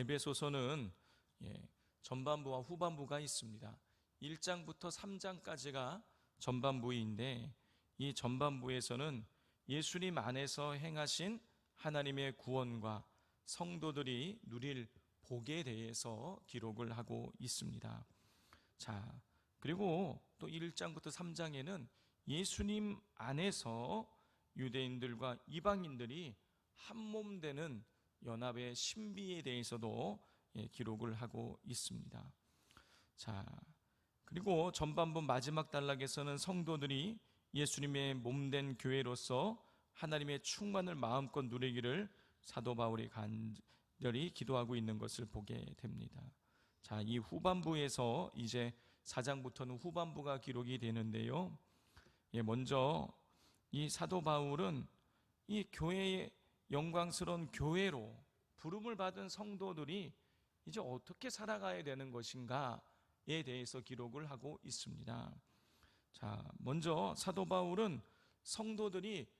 에베소서는 전반부와 후반부가 있습니다. 1장부터 3장까지가 전반부인데, 이 전반부에서는 예수님 안에서 행하신 하나님의 구원과 성도들이 누릴 복에 대해서 기록을 하고 있습니다. 자, 그리고 또 1장부터 3장에는 예수님 안에서 유대인들과 이방인들이 한몸 되는 연합의 신비에 대해서도 기록을 하고 있습니다. 자, 그리고 전반부 마지막 단락에서는 성도들이 예수님의 몸된 교회로서 하나님의 충만을 마음껏 누리기를 사도 바울이 간절히 기도하고 있는 것을 보게 됩니다. 자, 이 후반부에서 이제 4장부터는 후반부가 기록이 되는데요. 먼저 이 사도 바울은 이 교회의 영광스러운 교회로 부름을 받은 성도들이 이제 어떻게 살아가야 되는 것인가에 대해서 기록을 하고 있습니다. 자, 먼저 사도 바울은 성도들이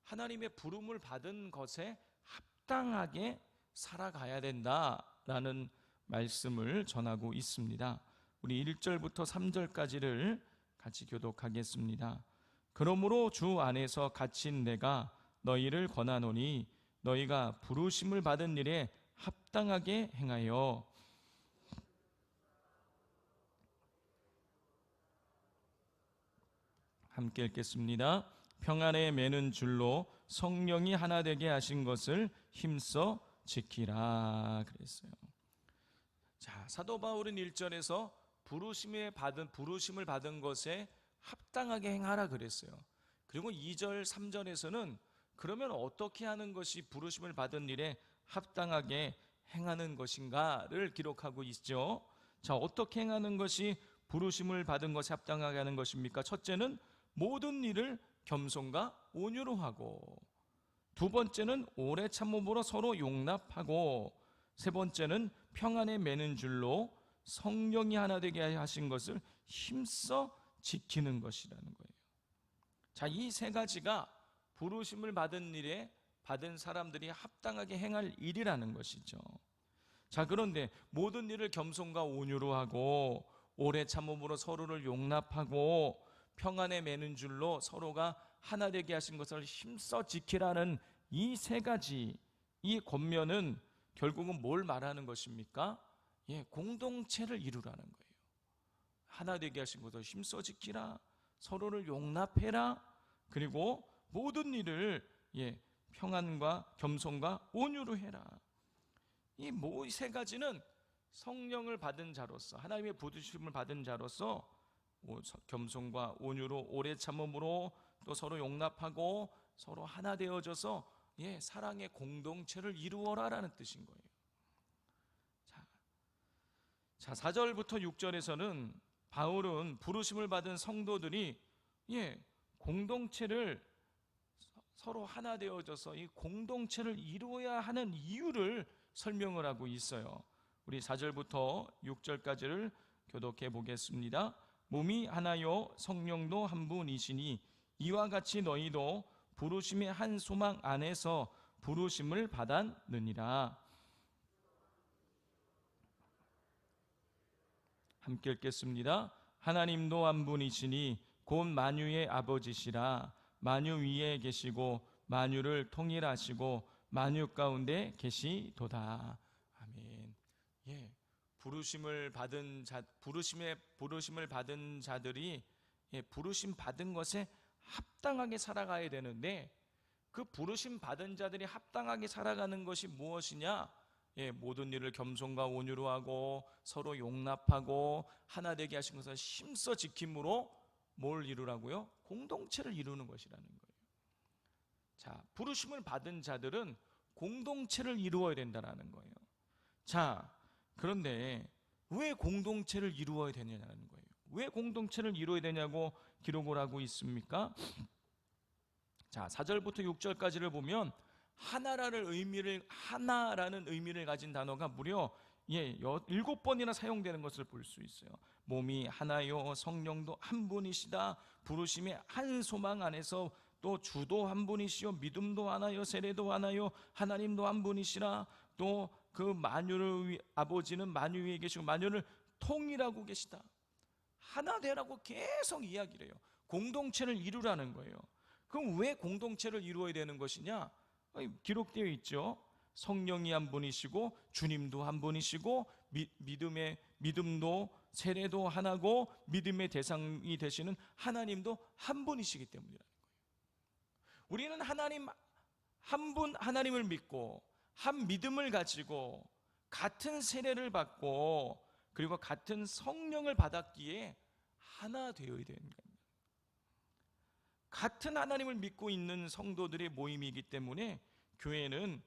하나님의 부름을 받은 것에 합당하게 살아가야 된다라는 말씀을 전하고 있습니다. 우리 1절부터 3절까지를 같이 교독하겠습니다. 그러므로 주 안에서 갇힌 내가 너희를 권하노니 너희가 부르심을 받은 일에 합당하게 행하여 함께 읽겠습니다. 평안에 매는 줄로 성령이 하나 되게 하신 것을 힘써 지키라 그랬어요. 자, 사도 바울은 1절에서 부르심을 받은 것에 합당하게 행하라 그랬어요. 그리고 2절, 3절에서는 그러면 어떻게 하는 것이 부르심을 받은 일에 합당하게 행하는 것인가를 기록하고 있죠. 자, 어떻게 행하는 것이 부르심을 받은 것에 합당하게 하는 것입니까? 첫째는 모든 일을 겸손과 온유로 하고, 두 번째는 오래 참음으로 서로 용납하고, 세 번째는 평안에 매는 줄로 성령이 하나 되게 하신 것을 힘써 지키는 것이라는 거예요. 자, 이 세 가지가 부르심을 받은 일에 받은 사람들이 합당하게 행할 일이라는 것이죠. 자, 그런데 모든 일을 겸손과 온유로 하고, 오래 참음으로 서로를 용납하고, 평안에 매는 줄로 서로가 하나 되게 하신 것을 힘써 지키라는 이 세 가지, 이 권면은 결국은 뭘 말하는 것입니까? 공동체를 이루라는 거예요. 하나 되게 하신 것을 힘써 지키라, 서로를 용납해라, 그리고 모든 일을 평안과 겸손과 온유로 해라. 이 세 가지는 성령을 받은 자로서, 하나님의 부르심을 받은 자로서 겸손과 온유로, 오래 참음으로, 또 서로 용납하고 서로 하나 되어져서 사랑의 공동체를 이루어라라는 뜻인 거예요. 자, 4절부터 6절에서는 바울은 부르심을 받은 성도들이 공동체를 서로 하나 되어져서 이 공동체를 이루어야 하는 이유를 설명을 하고 있어요. 우리 4절부터 6절까지를 교독해 보겠습니다. 몸이 하나요 성령도 한 분이시니 이와 같이 너희도 부르심의 한 소망 안에서 부르심을 받았느니라. 함께 읽겠습니다. 하나님도 한 분이시니 곧 만유의 아버지시라. 만유 위에 계시고 만유를 통일하시고 만유 가운데 계시도다. 아멘. 부르심을 받은 자들이 부르심 받은 것에 합당하게 살아가야 되는데, 그 부르심 받은 자들이 합당하게 살아가는 것이 무엇이냐? 모든 일을 겸손과 온유로 하고 서로 용납하고 하나 되게 하신 것을 힘써 지킴으로 뭘 이루라고요? 공동체를 이루는 것이라는 거예요. 자, 부르심을 받은 자들은 공동체를 이루어야 된다는 거예요. 자, 그런데 왜 공동체를 이루어야 되냐는 거예요. 왜 공동체를 이루어야 되냐고 기록을 하고 있습니까? 자, 4절부터 6절까지를 보면 하나라는 의미를 가진 단어가 무려 7번이나 사용되는 것을 볼 수 있어요. 몸이 하나요 성령도 한 분이시다. 부르심의 한 소망 안에서 또 주도 한 분이시요 믿음도 하나요 세례도 하나요 하나님도 한 분이시라. 또 그 만유를 아버지는 만유 위에 계시고 만유를 통일하고 계시다. 하나 되라고 계속 이야기를 해요. 공동체를 이루라는 거예요. 그럼 왜 공동체를 이루어야 되는 것이냐? 기록되어 있죠. 성령이 한 분이시고 주님도 한 분이시고 믿음도 세례도 하나고 믿음의 대상이 되시는 하나님도 한 분이시기 때문이라는 거예요. 우리는 하나님 한 분 하나님을 믿고 한 믿음을 가지고 같은 세례를 받고 그리고 같은 성령을 받았기에 하나 되어야 되는 겁니다. 같은 하나님을 믿고 있는 성도들의 모임이기 때문에 교회는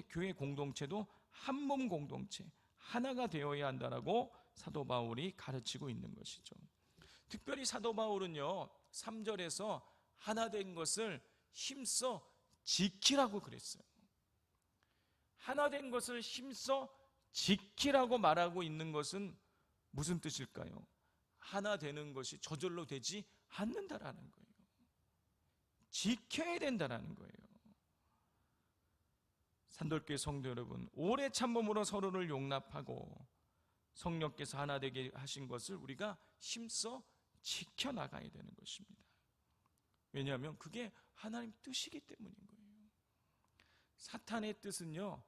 교회 공동체도 한 몸 공동체 하나가 되어야 한다라고 사도 바울이 가르치고 있는 것이죠. 특별히 사도 바울은요 3절에서 하나 된 것을 힘써 지키라고 그랬어요. 하나 된 것을 힘써 지키라고 말하고 있는 것은 무슨 뜻일까요? 하나 되는 것이 저절로 되지 않는다라는 거예요. 지켜야 된다라는 거예요. 산돌교회 성도 여러분, 오래 참음으로 서로를 용납하고 성령께서 하나 되게 하신 것을 우리가 힘써 지켜나가야 되는 것입니다. 왜냐하면 그게 하나님 뜻이기 때문인 거예요. 사탄의 뜻은요,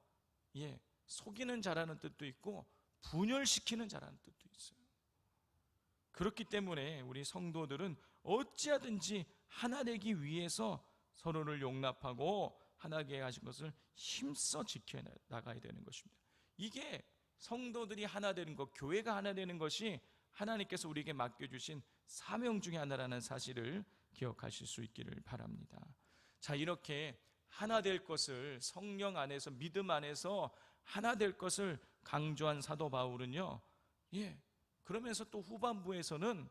속이는 자라는 뜻도 있고 분열시키는 자라는 뜻도 있어요. 그렇기 때문에 우리 성도들은 어찌하든지 하나 되기 위해서 서로를 용납하고 하나게 하신 것을 힘써 지켜나가야 되는 것입니다. 이게 성도들이 하나 되는 것, 교회가 하나 되는 것이 하나님께서 우리에게 맡겨주신 사명 중에 하나라는 사실을 기억하실 수 있기를 바랍니다. 자, 이렇게 하나 될 것을 성령 안에서 믿음 안에서 하나 될 것을 강조한 사도 바울은요, 그러면서 또 후반부에서는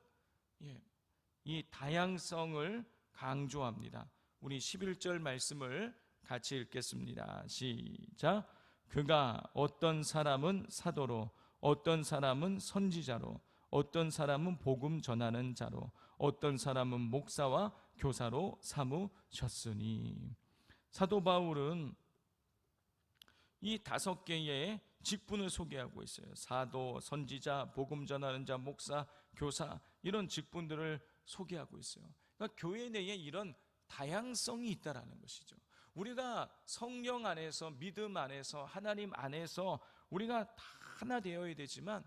이 다양성을 강조합니다. 우리 11절 말씀을 같이 읽겠습니다. 시작. 그가 어떤 사람은 사도로, 어떤 사람은 선지자로, 어떤 사람은 복음 전하는 자로, 어떤 사람은 목사와 교사로 삼으셨으니. 사도 바울은 이 5개의 직분을 소개하고 있어요. 사도, 선지자, 복음 전하는 자, 목사, 교사, 이런 직분들을 소개하고 있어요. 그러니까 교회 내에 이런 다양성이 있다라는 것이죠. 우리가 성령 안에서, 믿음 안에서, 하나님 안에서 우리가 다 하나 되어야 되지만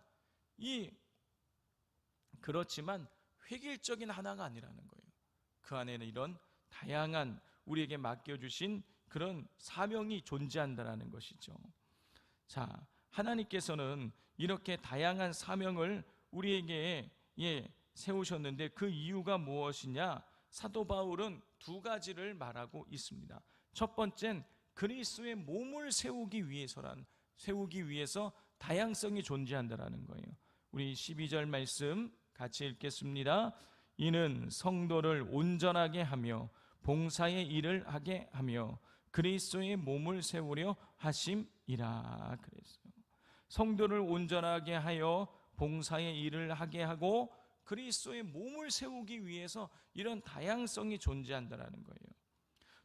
그렇지만 획일적인 하나가 아니라는 거예요. 그 안에는 이런 다양한 우리에게 맡겨주신 그런 사명이 존재한다라는 것이죠. 자, 하나님께서는 이렇게 다양한 사명을 우리에게 세우셨는데 그 이유가 무엇이냐? 사도 바울은 2가지를 말하고 있습니다. 첫 번째는 그리스도의 몸을 세우기 위해서 다양성이 존재한다라는 거예요. 우리 12절 말씀 같이 읽겠습니다. 이는 성도를 온전하게 하며 봉사의 일을 하게 하며 그리스도의 몸을 세우려 하심이라 그랬어요. 성도를 온전하게 하여 봉사의 일을 하게 하고 그리스도의 몸을 세우기 위해서 이런 다양성이 존재한다는 거예요.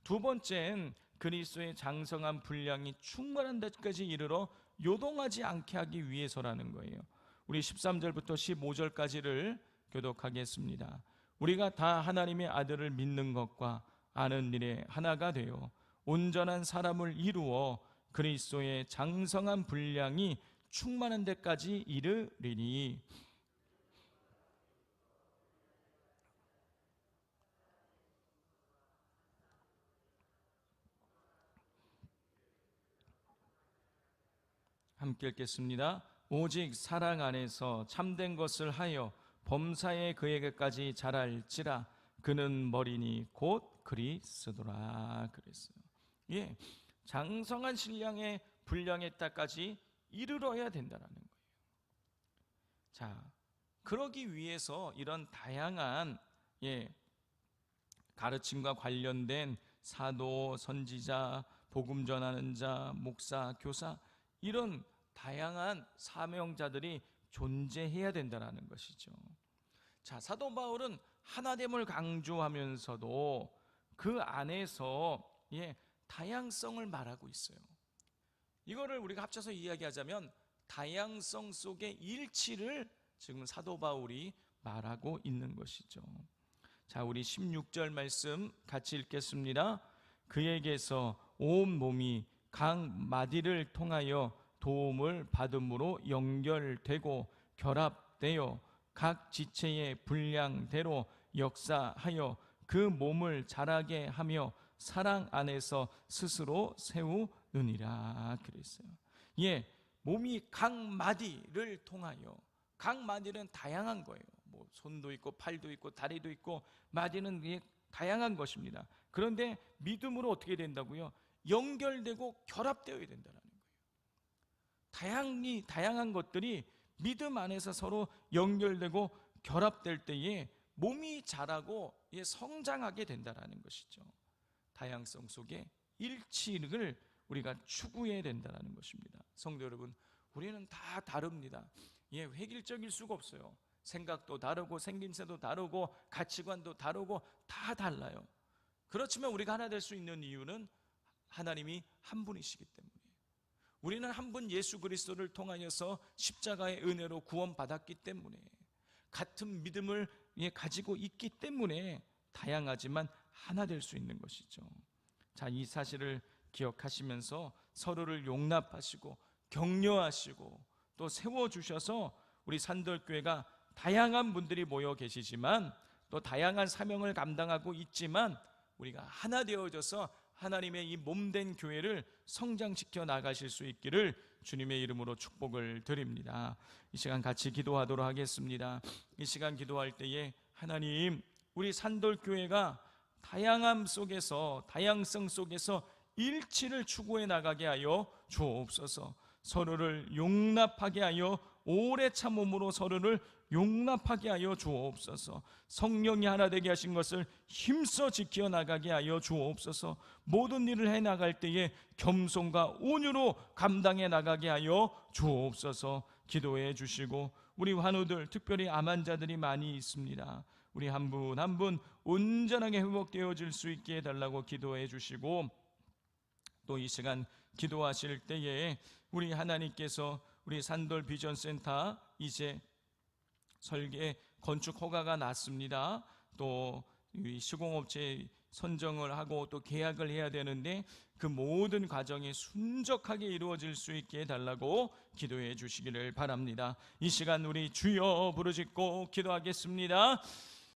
2번째는 그리스도의 장성한 분량이 충만한 데까지 이르러 요동하지 않게 하기 위해서라는 거예요. 우리 13절부터 15절까지를 교독하겠습니다. 우리가 다 하나님의 아들을 믿는 것과 아는 일에 하나가 되어 온전한 사람을 이루어 그리스도의 장성한 분량이 충만한 데까지 이르리니. 함께 읽겠습니다. 오직 사랑 안에서 참된 것을 하여 범사에 그에게까지 자랄지라. 그는 머리니 곧 그리스도라 그랬어요. 장성한 신량의 분량에 따까지 이르러야 된다는 거예요. 자, 그러기 위해서 이런 다양한 가르침과 관련된 사도, 선지자, 복음 전하는 자, 목사, 교사, 이런 다양한 사명자들이 존재해야 된다는 것이죠. 자, 사도 바울은 하나됨을 강조하면서도 그 안에서 다양성을 말하고 있어요. 이거를 우리가 합쳐서 이야기하자면 다양성 속의 일치를 지금 사도 바울이 말하고 있는 것이죠. 자, 우리 16절 말씀 같이 읽겠습니다. 그에게서 온 몸이 각 마디를 통하여 도움을 받음으로 연결되고 결합되어 각 지체의 분량대로 역사하여 그 몸을 자라게 하며 사랑 안에서 스스로 세우느니라 그랬어요. 예, 몸이 각 마디를 통하여, 각 마디는 다양한 거예요. 뭐 손도 있고 팔도 있고 다리도 있고 마디는 다양한 것입니다. 그런데 믿음으로 어떻게 된다고요? 연결되고 결합되어야 된다는 거예요. 다양한 것들이 믿음 안에서 서로 연결되고 결합될 때에 몸이 자라고 성장하게 된다는 것이죠. 다양성 속에 일치를 우리가 추구해야 된다는 것입니다. 성도 여러분, 우리는 다 다릅니다. 획일적일 수가 없어요. 생각도 다르고 생김새도 다르고 가치관도 다르고 다 달라요. 그렇지만 우리가 하나 될 수 있는 이유는 하나님이 한 분이시기 때문에, 우리는 한 분 예수 그리스도를 통하여서 십자가의 은혜로 구원받았기 때문에, 같은 믿음을 가지고 있기 때문에 다양하지만 하나 될 수 있는 것이죠. 자, 이 사실을 기억하시면서 서로를 용납하시고 격려하시고 또 세워주셔서 우리 산돌교회가 다양한 분들이 모여 계시지만 또 다양한 사명을 감당하고 있지만 우리가 하나 되어져서 하나님의 이 몸된 교회를 성장시켜 나가실 수 있기를 주님의 이름으로 축복을 드립니다. 이 시간 같이 기도하도록 하겠습니다. 이 시간 기도할 때에 하나님, 우리 산돌교회가 다양함 속에서, 다양성 속에서 일치를 추구해 나가게 하여 주옵소서. 서로를 용납하게 하여 오래 참음으로 서로를 용납하게 하여 주옵소서. 성령이 하나 되게 하신 것을 힘써 지켜 나가게 하여 주옵소서. 모든 일을 해 나갈 때에 겸손과 온유로 감당해 나가게 하여 주옵소서. 기도해 주시고 우리 환우들, 특별히 암 환자들이 많이 있습니다. 우리 한 분 한 분 온전하게 회복되어질 수 있게 해달라고 기도해 주시고, 또 이 시간 기도하실 때에 우리 하나님께서 우리 산돌 비전센터 이제 설계 건축 허가가 났습니다. 또 시공업체 선정을 하고 또 계약을 해야 되는데 그 모든 과정이 순적하게 이루어질 수 있게 해달라고 기도해 주시기를 바랍니다. 이 시간 우리 주여 부르짖고 기도하겠습니다.